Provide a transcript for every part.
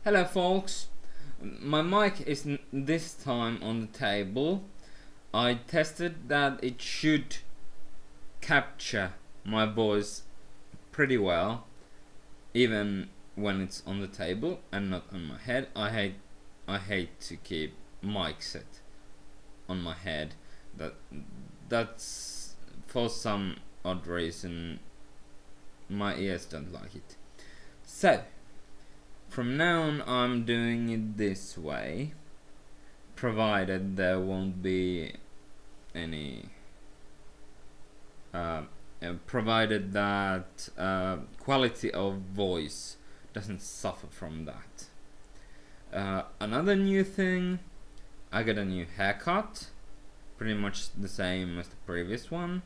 Hello folks, my mic is this time on the table. I tested that it should capture my voice pretty well, even when it's on the table and not on my head. I hate to keep mic set on my head. That's for some odd reason my ears don't like it. So from now on, I'm doing it this way, provided there won't be any. Provided that quality of voice doesn't suffer from that. Another new thing, I got a new haircut, pretty much the same as the previous one.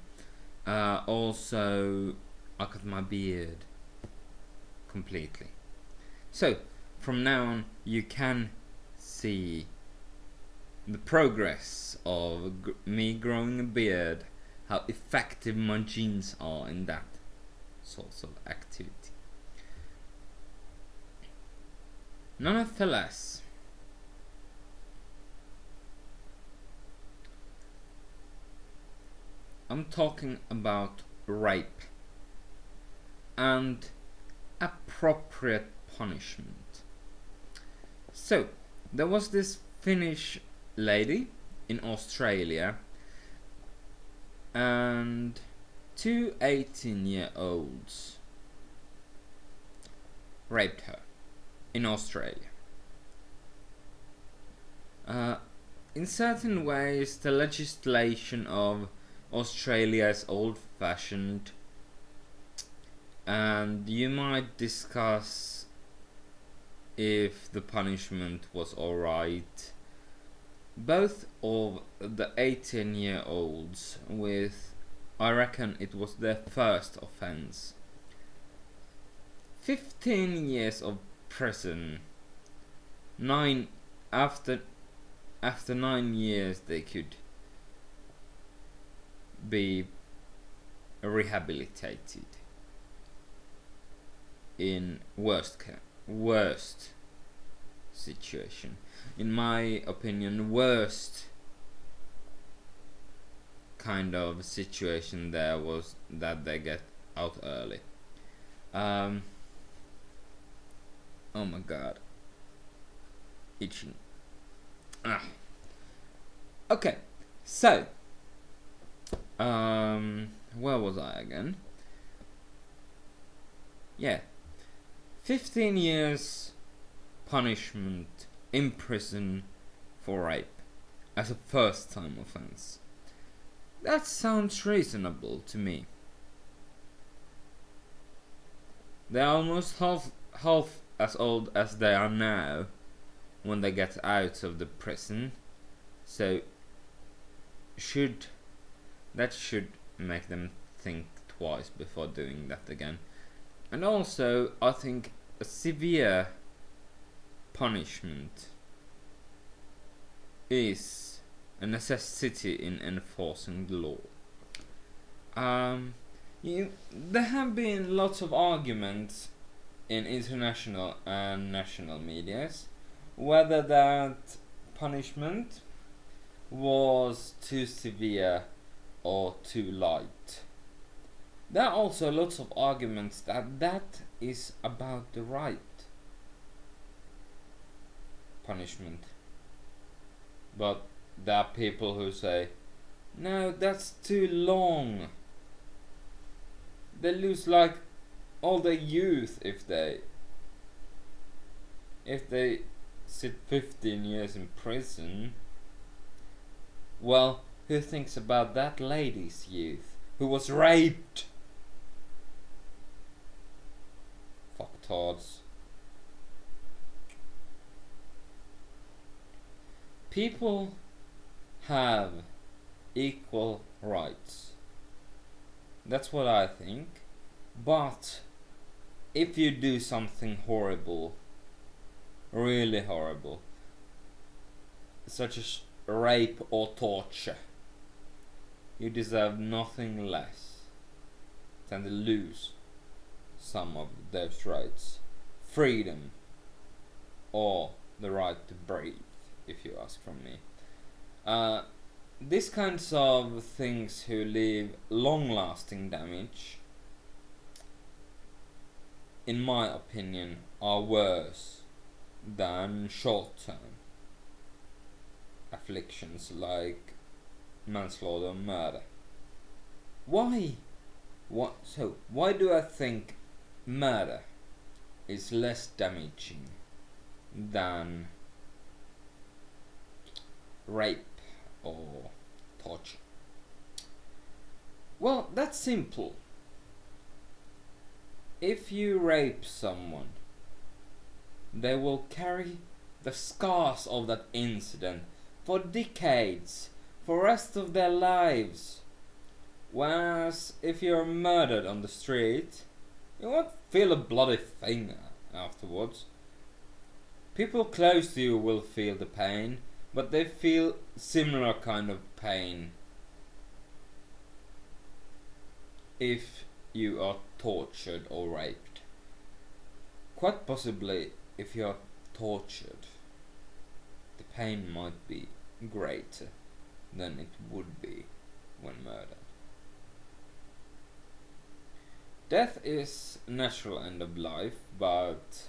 Also, I cut my beard completely. So, from now on, you can see the progress of me growing a beard, how effective my genes are in that sort of activity. Nonetheless, I'm talking about rape and appropriate punishment. So, there was this Finnish lady in Australia, and two 18-year-olds raped her in Australia. In certain ways, the legislation of Australia is old-fashioned, and you might discuss if the punishment was alright. Both of the 18-year-olds, with, I reckon it was their first offense, 15 years of prison. After 9 years they could be rehabilitated. In worst situation, in my opinion, worst kind of situation there was that they get out early. Oh my god, itching. Okay, so where was I again? Yeah, 15 years punishment in prison for rape as a first time offense. That sounds reasonable to me. They're almost half as old as they are now when they get out of the prison, so that should make them think twice before doing that again. And also, I think a severe punishment is a necessity in enforcing the law. There have been lots of arguments in international and national medias whether that punishment was too severe or too light. There are also lots of arguments that is about the right punishment. But there are people who say, no, that's too long. They lose like all their youth if they sit 15 years in prison. Well, who thinks about that lady's youth who was raped? Fucktards. People have equal rights. That's what I think. But if you do something horrible, really horrible, such as rape or torture, you deserve nothing less than to lose some of those rights. Freedom, or the right to breathe, if you ask from me. These kinds of things who leave long-lasting damage, in my opinion, are worse than short-term afflictions like manslaughter and murder. Why? Why do I think murder is less damaging than rape or torture? Well, that's simple. If you rape someone, they will carry the scars of that incident for decades, for the rest of their lives. Whereas if you're murdered on the street, you won't feel a bloody thing afterwards. People close to you will feel the pain, but they feel similar kind of pain if you are tortured or raped. Quite possibly, if you are tortured, the pain might be greater than it would be when murdered. Death is a natural end of life, but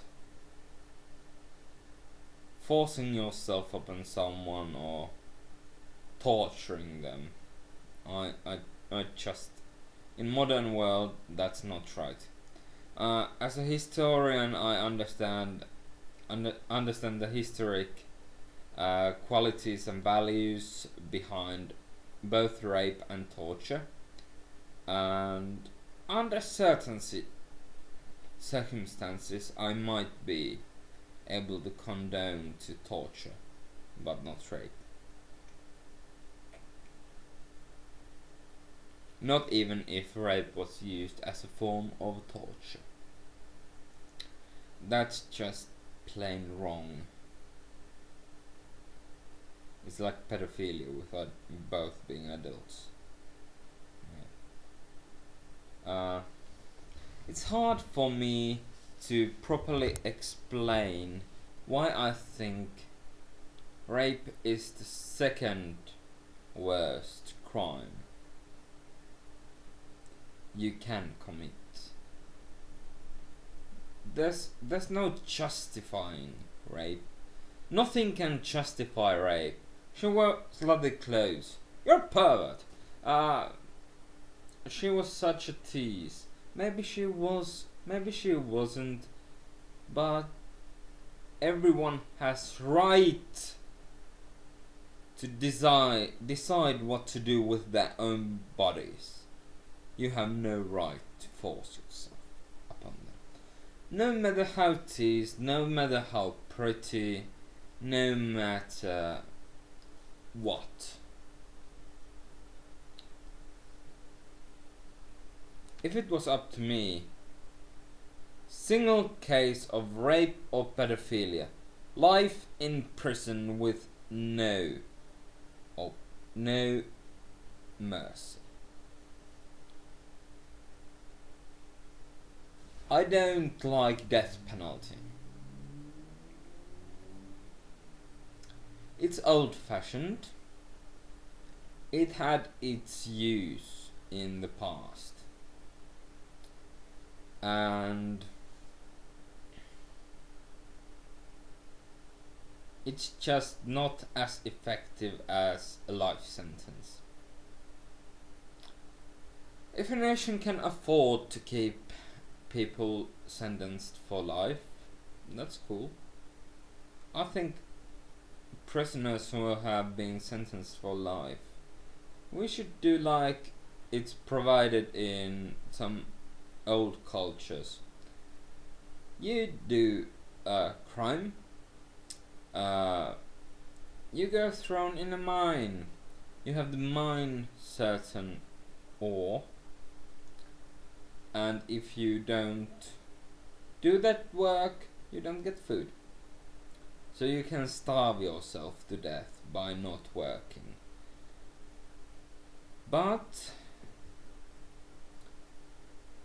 forcing yourself upon someone or torturing them, I just, in modern world, that's not right. As a historian, I understand the historic qualities and values behind both rape and torture, and under certain circumstances I might be able to condone to torture, but not rape. Not even if rape was used as a form of torture. That's just plain wrong. It's like pedophilia without both being adults. It's hard for me to properly explain why I think rape is the second worst crime you can commit. There's no justifying rape. Nothing can justify rape. She wore slutty clothes. You're a pervert. She was such a tease. Maybe she was, maybe she wasn't. But everyone has right to decide what to do with their own bodies. You have no right to force yourself upon them. No matter how teased, no matter how pretty, no matter what. If it was up to me, single case of rape or pedophilia, life in prison with no mercy. I don't like death penalty. It's old-fashioned. It had its use in the past. And it's just not as effective as a life sentence. If a nation can afford to keep people sentenced for life, that's cool. I think prisoners who have been sentenced for life, we should do like it's provided in some old cultures. You do a crime, you go thrown in a mine. You have the mine certain ore, and if you don't do that work, you don't get food. So you can starve yourself to death by not working. But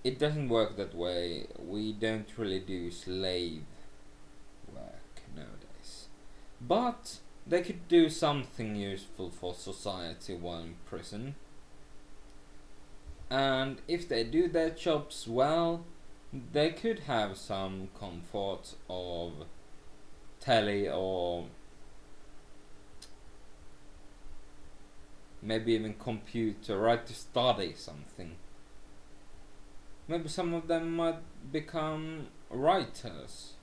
it doesn't work that way. We don't really do slave work nowadays. but they could do something useful for society while in prison. And if they do their jobs well, they could have some comfort of telly or maybe even computer, right, to study something. Maybe some of them might become writers.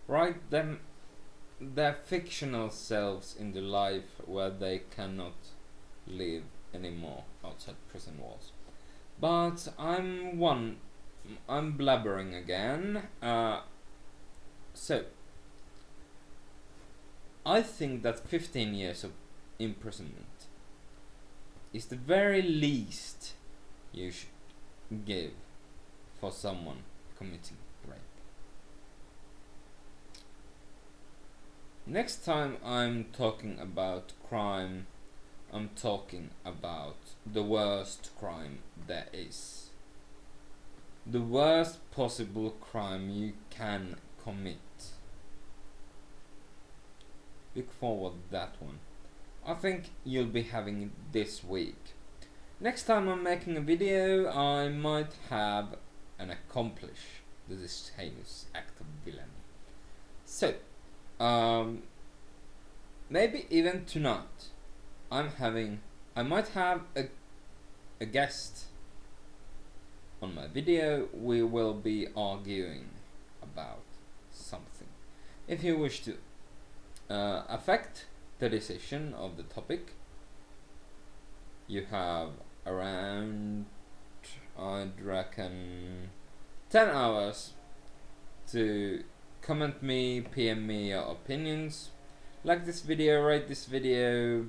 Write them their fictional selves in the life where they cannot live anymore outside prison walls. But I'm blabbering again. So I think that 15 years of imprisonment is the very least you should give for someone committing rape. Next time I'm talking about crime, I'm talking about the worst crime there is. The worst possible crime you can commit. Look forward to that one. I think you'll be having it this week. Next time I'm making a video, I might have and accomplish this heinous act of villainy. So, maybe even tonight, I might have a guest on my video. We will be arguing about something. If you wish to affect the decision of the topic, you have around, I'd reckon, 10 hours to comment me, PM me your opinions, like this video, rate this video,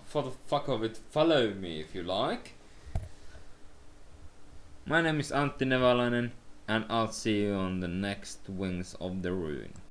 for the fuck of it, follow me if you like. My name is Antti Nevalainen, and I'll see you on the next Wings of the Ruin.